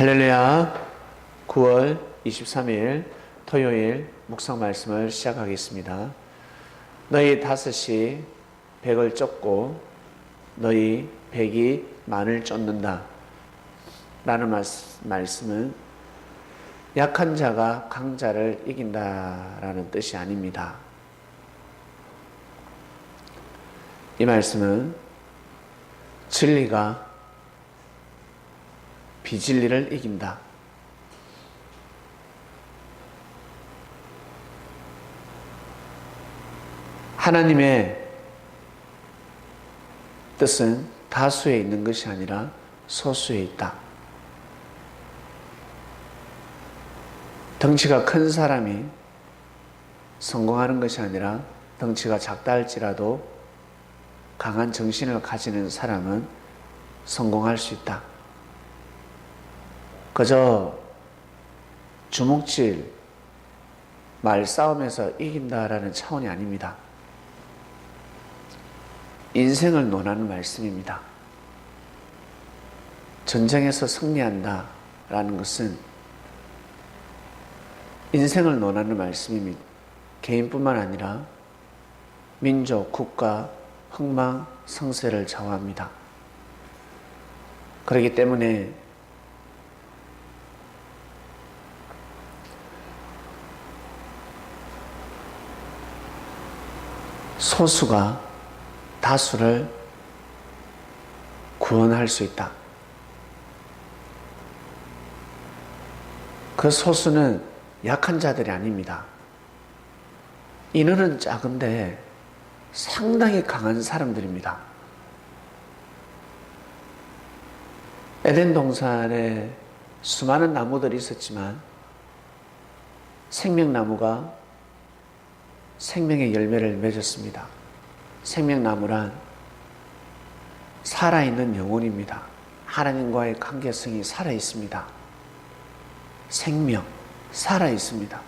할렐루야. 9월 23일 토요일 묵상 말씀을 시작하겠습니다. 너희 다섯이 백을 쫓고 너희 백이 만을 쫓는다 라는 말씀은 약한 자가 강자를 이긴다라는 뜻이 아닙니다. 이 말씀은 진리가 비진리를 이긴다. 하나님의 뜻은 다수에 있는 것이 아니라 소수에 있다. 덩치가 큰 사람이 성공하는 것이 아니라 덩치가 작다 할지라도 강한 정신을 가지는 사람은 성공할 수 있다. 그저 주먹질, 말싸움에서 이긴다라는 차원이 아닙니다. 인생을 논하는 말씀입니다. 전쟁에서 승리한다라는 것은 인생을 논하는 말씀입니다. 개인뿐만 아니라 민족, 국가, 흥망, 성쇠를 좌우합니다. 그렇기 때문에 소수가 다수를 구원할 수 있다. 그 소수는 약한 자들이 아닙니다. 인원은 작은데 상당히 강한 사람들입니다. 에덴 동산에 수많은 나무들이 있었지만 생명나무가 생명의 열매를 맺었습니다. 생명나무란 살아있는 영혼입니다. 하나님과의 관계성이 살아있습니다. 생명, 살아있습니다.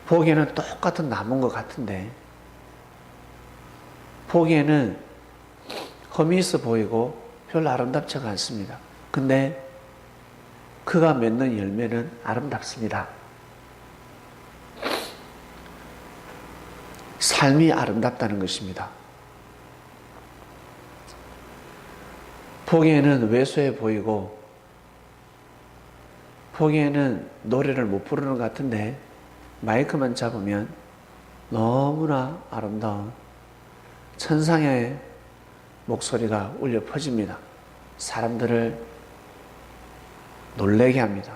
보기에는 똑같은 나무인 것 같은데 보기에는 험이 있어 보이고 별로 아름답지가 않습니다. 근데 그가 맺는 열매는 아름답습니다. 삶이 아름답다는 것입니다. 보기에는 왜소해 보이고 보기에는 노래를 못 부르는 것 같은데 마이크만 잡으면 너무나 아름다운 천상의 목소리가 울려 퍼집니다. 사람들을 놀래게 합니다.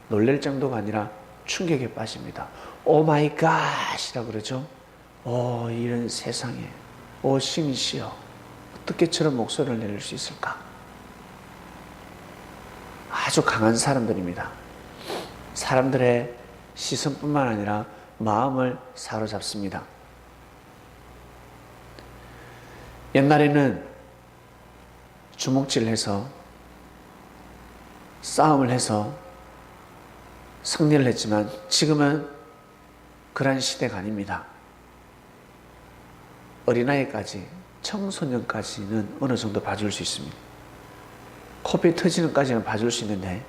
놀랄 정도가 아니라 충격에 빠집니다. 오 마이 갓이라고 그러죠. 오, 이런 세상에, 오 신이시여, 어떻게 저런 목소리를 내릴 수 있을까? 아주 강한 사람들입니다. 사람들의 시선뿐만 아니라 마음을 사로잡습니다. 옛날에는 주먹질해서 싸움을 해서 승리를 했지만 지금은 그런 시대가 아닙니다. 어린아이까지, 청소년까지는 어느 정도 봐줄 수 있습니다. 코피 터지는 까지는 봐줄 수 있는데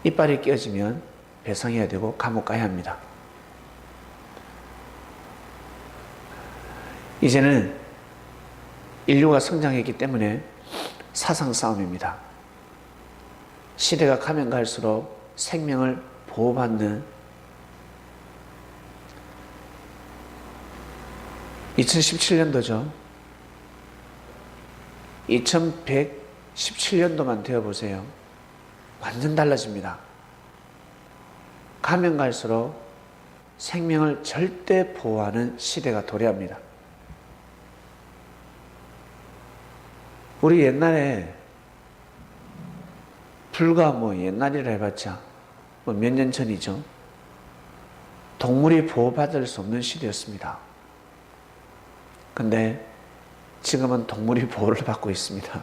이빨이 깨어지면 배상해야 되고 감옥 가야 합니다. 이제는 인류가 성장했기 때문에 사상 싸움입니다. 시대가 가면 갈수록 생명을 보호받는 2017년도죠. 2117년도만 되어보세요. 완전 달라집니다. 가면 갈수록 생명을 절대 보호하는 시대가 도래합니다. 우리 옛날에 불과 옛날이라 해봤자 몇 년 전이죠. 동물이 보호받을 수 없는 시대였습니다. 근데 지금은 동물이 보호를 받고 있습니다.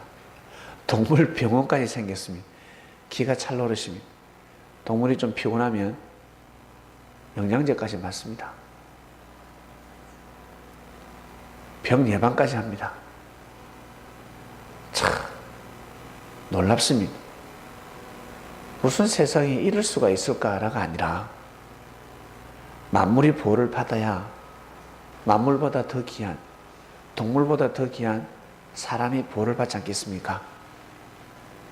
동물 병원까지 생겼습니다. 기가 찰노릇입니다. 동물이 좀 피곤하면 영양제까지 맞습니다. 병 예방까지 합니다. 참 놀랍습니다. 무슨 세상에 이럴 수가 있을까라가 아니라 만물이 보호를 받아야 만물보다 더 귀한, 동물보다 더 귀한 사람이 보호를 받지 않겠습니까?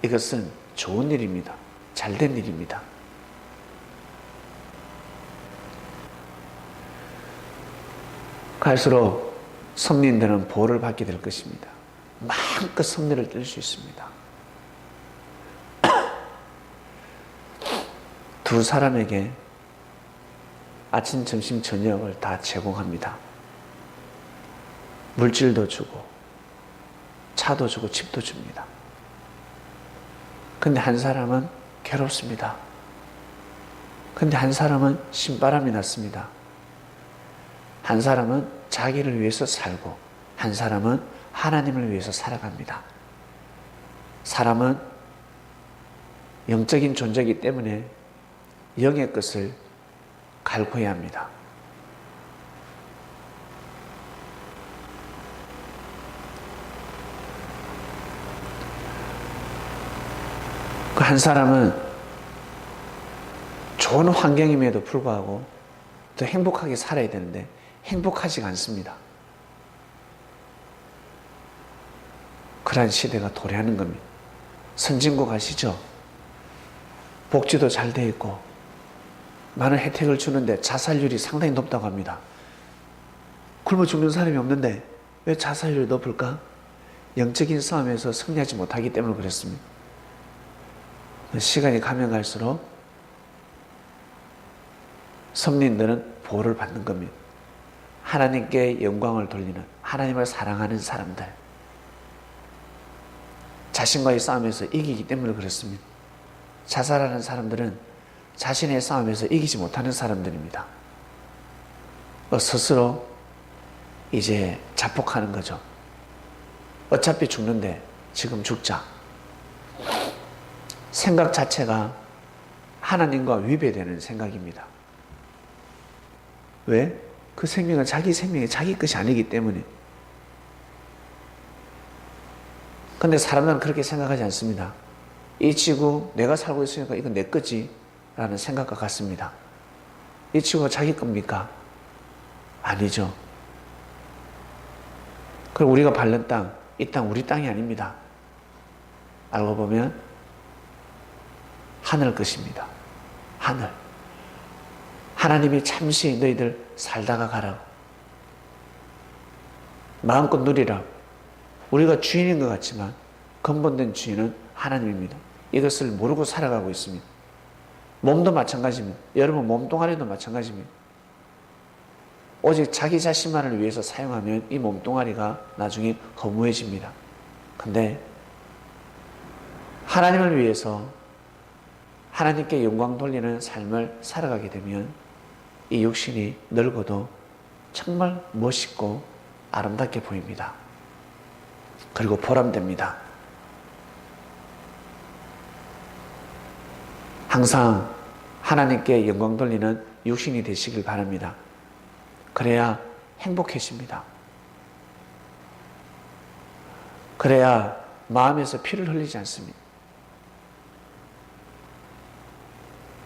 이것은 좋은 일입니다. 잘된 일입니다. 갈수록 성린들은 보호를 받게 될 것입니다. 마음껏 성례를 뜰 수 있습니다. 두 사람에게 아침, 점심, 저녁을 다 제공합니다. 물질도 주고 차도 주고 집도 줍니다. 근데 한 사람은 괴롭습니다. 근데 한 사람은 신바람이 났습니다. 한 사람은 자기를 위해서 살고 한 사람은 하나님을 위해서 살아갑니다. 사람은 영적인 존재이기 때문에 영의 것을 갈구해야 합니다. 그 한 사람은 좋은 환경임에도 불구하고 더 행복하게 살아야 되는데 행복하지가 않습니다. 그러한 시대가 도래하는 겁니다. 선진국 아시죠? 복지도 잘 되어 있고 많은 혜택을 주는데 자살률이 상당히 높다고 합니다. 굶어 죽는 사람이 없는데 왜 자살률이 높을까? 영적인 싸움에서 승리하지 못하기 때문에 그렇습니다. 시간이 가면 갈수록 선민들은 보호를 받는 겁니다. 하나님께 영광을 돌리는, 하나님을 사랑하는 사람들, 자신과의 싸움에서 이기기 때문에 그렇습니다. 자살하는 사람들은 자신의 싸움에서 이기지 못하는 사람들입니다. 스스로 이제 자폭하는 거죠. 어차피 죽는데 지금 죽자. 생각 자체가 하나님과 위배되는 생각입니다. 왜? 그 생명은 자기 생명이 자기 것이 아니기 때문에. 근데 사람들은 그렇게 생각하지 않습니다. 이 지구 내가 살고 있으니까 이건 내 거지 라는 생각과 같습니다. 이 지구가 자기 겁니까? 아니죠. 그리고 우리가 밟는 땅, 이 땅 우리 땅이 아닙니다. 알고 보면 하늘 것입니다. 하늘. 하나님이 잠시 너희들 살다가 가라고. 마음껏 누리라고. 우리가 주인인 것 같지만 근본된 주인은 하나님입니다. 이것을 모르고 살아가고 있습니다. 몸도 마찬가지입니다. 여러분 몸뚱아리도 마찬가지입니다. 오직 자기 자신만을 위해서 사용하면 이 몸뚱아리가 나중에 허무해집니다. 근데 하나님을 위해서 하나님께 영광 돌리는 삶을 살아가게 되면 이 육신이 늙어도 정말 멋있고 아름답게 보입니다. 그리고 보람됩니다. 항상 하나님께 영광 돌리는 육신이 되시길 바랍니다. 그래야 행복해집니다. 그래야 마음에서 피를 흘리지 않습니다.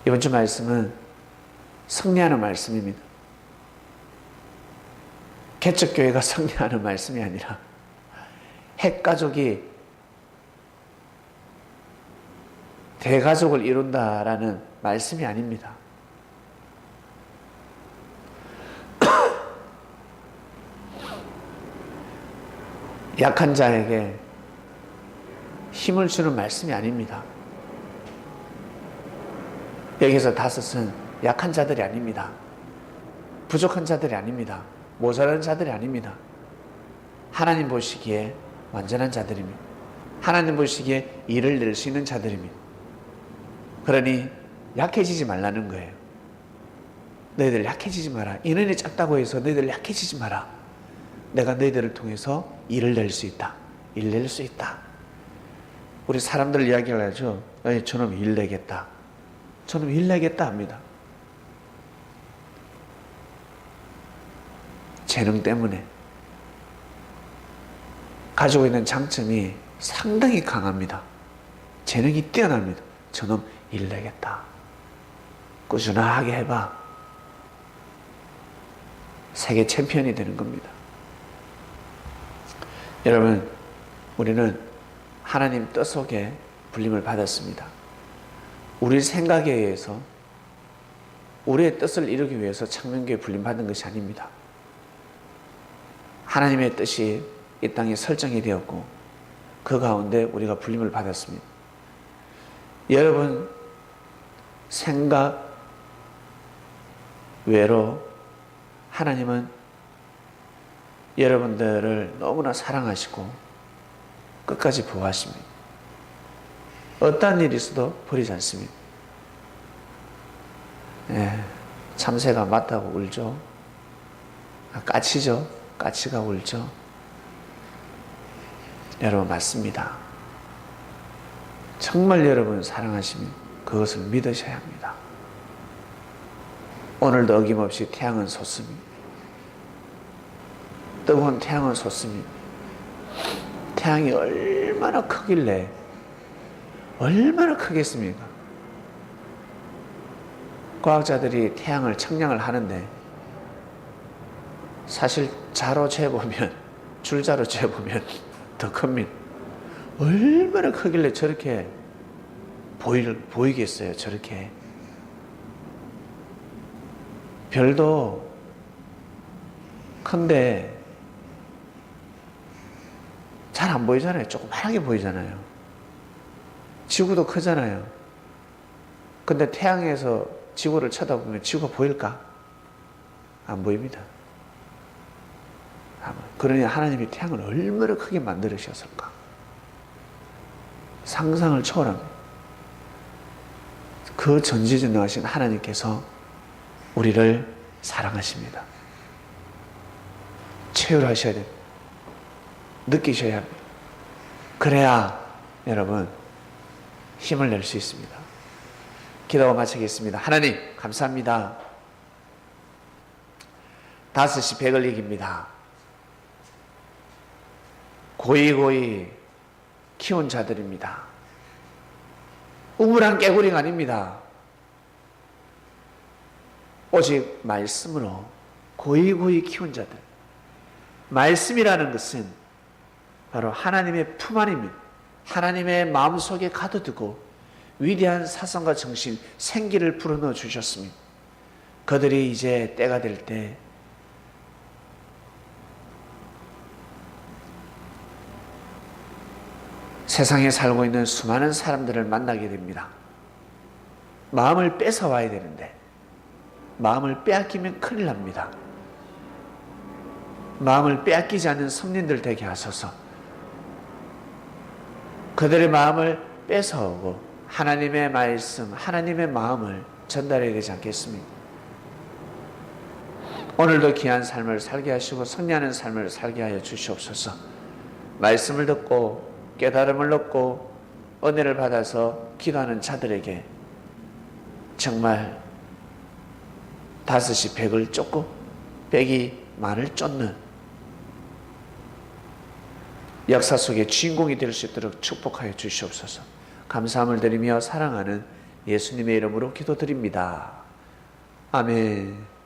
이번 주 말씀은 승리하는 말씀입니다. 개척교회가 승리하는 말씀이 아니라 핵가족이 대가족을 이룬다라는 말씀이 아닙니다. 약한 자에게 힘을 주는 말씀이 아닙니다. 여기서 5은 약한 자들이 아닙니다. 부족한 자들이 아닙니다. 모자란 자들이 아닙니다. 하나님 보시기에 완전한 자들입니다. 하나님 보시기에 일을 낼 수 있는 자들입니다. 그러니 약해지지 말라는 거예요. 너희들 약해지지 마라. 인원이 작다고 해서 너희들 약해지지 마라. 내가 너희들을 통해서 일을 낼 수 있다. 일 낼 수 있다. 우리 사람들 이야기를 하죠. 저놈 일 내겠다. 저놈 일 내겠다 합니다. 재능 때문에 가지고 있는 장점이 상당히 강합니다. 재능이 뛰어납니다. 저놈 일 내겠다. 꾸준하게 해봐. 세계 챔피언이 되는 겁니다. 여러분, 우리는 하나님 뜻 속에 불림을 받았습니다. 우리 생각에 의해서 우리의 뜻을 이루기 위해서 창명교에 불림받은 것이 아닙니다. 하나님의 뜻이 이 땅에 설정이 되었고 그 가운데 우리가 불림을 받았습니다. 여러분 생각 외로 하나님은 여러분들을 너무나 사랑하시고 끝까지 보호하십니다. 어떠한 일이 있어도 버리지 않습니다. 참새가 맞다고 울죠. 까치죠. 까치가 울죠. 여러분 맞습니다. 정말 여러분 사랑하시면 그것을 믿으셔야 합니다. 오늘도 어김없이 태양은 솟습니다. 뜨거운 태양은 솟습니다. 태양이 얼마나 크길래 얼마나 크겠습니까? 과학자들이 태양을 측량을 하는데 사실 자로 재보면 줄자로 재보면 더 큽니다. 얼마나 크길래 저렇게 보이겠어요? 저렇게 별도 큰데 잘 안 보이잖아요. 조그맣게 보이잖아요. 지구도 크잖아요. 근데 태양에서 지구를 쳐다보면 지구가 보일까? 안 보입니다. 그러니 하나님이 태양을 얼마나 크게 만들으셨을까? 상상을 초월합니다. 그 전지전능하신 하나님께서 우리를 사랑하십니다. 체휼하셔야 됩니다. 느끼셔야 합니다. 그래야 여러분 힘을 낼 수 있습니다. 기도가 마치겠습니다. 하나님 감사합니다. 5시 100을 이깁니다. 고이고이 키운 자들입니다. 우물한 깨구리가 아닙니다. 오직 말씀으로 고이고이 키운 자들. 말씀이라는 것은 바로 하나님의 품 안입니다. 하나님의 마음속에 가둬두고 위대한 사상과 정신, 생기를 불어넣어 주셨습니다. 그들이 이제 때가 될 때 세상에 살고 있는 수많은 사람들을 만나게 됩니다. 마음을 뺏어와야 되는데 마음을 빼앗기면 큰일 납니다. 마음을 빼앗기지 않는 성린들 되게 하소서. 그들의 마음을 뺏어오고 하나님의 말씀, 하나님의 마음을 전달해야 되지 않겠습니까? 오늘도 귀한 삶을 살게 하시고 승리하는 삶을 살게 하여 주시옵소서. 말씀을 듣고 깨달음을 얻고 은혜를 받아서 기도하는 자들에게 정말 5시 100을 쫓고 100이 만을 쫓는 역사 속의 주인공이 될 수 있도록 축복하여 주시옵소서. 감사함을 드리며 사랑하는 예수님의 이름으로 기도드립니다. 아멘.